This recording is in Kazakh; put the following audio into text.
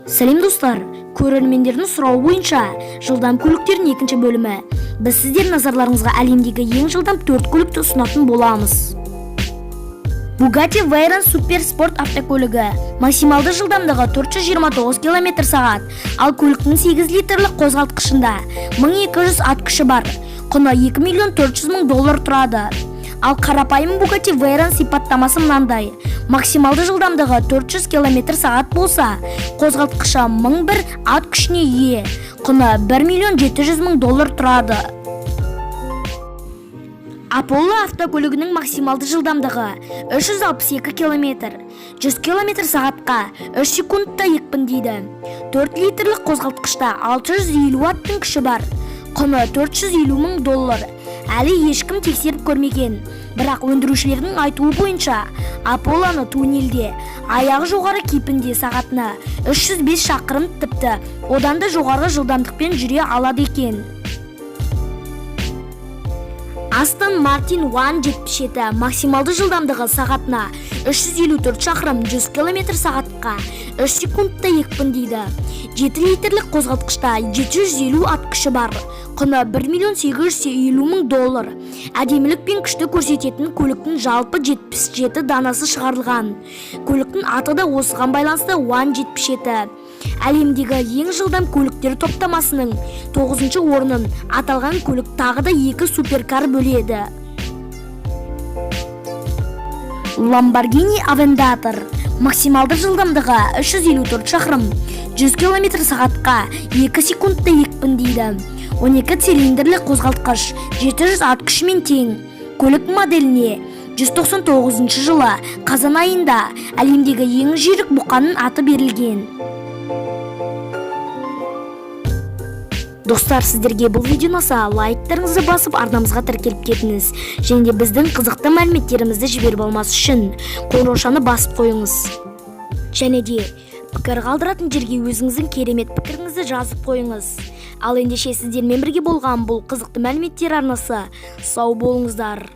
Сәлем достар, көрермендердің сұрауы бойынша жылдам көліктердің екінші бөлімі. Біз сіздер назарларыңызға әлемдегі ең жылдам 4 көлікті ұсынатын боламыз. Bugatti Veyron супер спорт автокөлігі. Максималды жылдамдығы 429 км/сағат, ал көліктің 8 литрлік қозғалтқышында 1200 ат күші бар. Құны $2,400,000 тұрады. Ал қарапайым Bugatti Veyron сипаттамасы мынандай. Максималды жылдамдығы 400 км/сағат болса, қозғалтқышы 1001 ат күшіне ие. Құны $1,700,000 тұрады. Apollo автокөлігінің максималды жылдамдығы 362 км, 100 км/сағатқа 3 секундта екпіндейді. 4 литрлік қозғалтқышта 650 аттың күші бар. Құны $450,000. Әлі ешкім тексеріп көрмеген. Бірақ өндірушілердің айтуы бойынша, Apollo'ны туннельде аяғы жоғары кейпінде сағатына 305 шақырым, тіпті одан да жоғары жылдамдықпен жүре алады екен. Aston Martin 177 максималды жылдамдығы сағатына 354 шақырым, 100 км/сағатқа 3 секундта екпіндейді. 7 литрлік қозғалтқышта 750 ат күші бар. Құны $1,850,000. Әдемілік пен күшті көрсететін көліктің жалпы 77 данасы шығарылған. Көліктің аты да осыған байланысты 177. Әлемдегі ең жылдам көліктер топтамасының 9-шы орнын аталған көлік тағы да 2 суперкар бөледі. Lamborghini Aventador максималды жылдамдығы 354 шақырым, 100 км/сағатқа 2 секундта екпіндейді. 12 цилиндрлік қозғалтқыш 700 ат күшімен тең. Көлік моделіне 1999 жылы қазан айында әлемдегі ең жүйрік бұқаның аты берілген. Достар, сіздерге бұл видео ұнаса, лайктарыңызды басып арнамызға тіркеліп кетіңіз. Және де біздің қызықты мәліметтерімізді жіберіп алмас үшін қоңыраушаны басып қойыңыз. Және де пікір қалдыратын жерге өзіңіздің керемет пікіріңізді жазып қойыңыз. Ал ендеше сіздермен бірге болған бұл қызықты мәліметтер арнасы. Сау болыңыздар.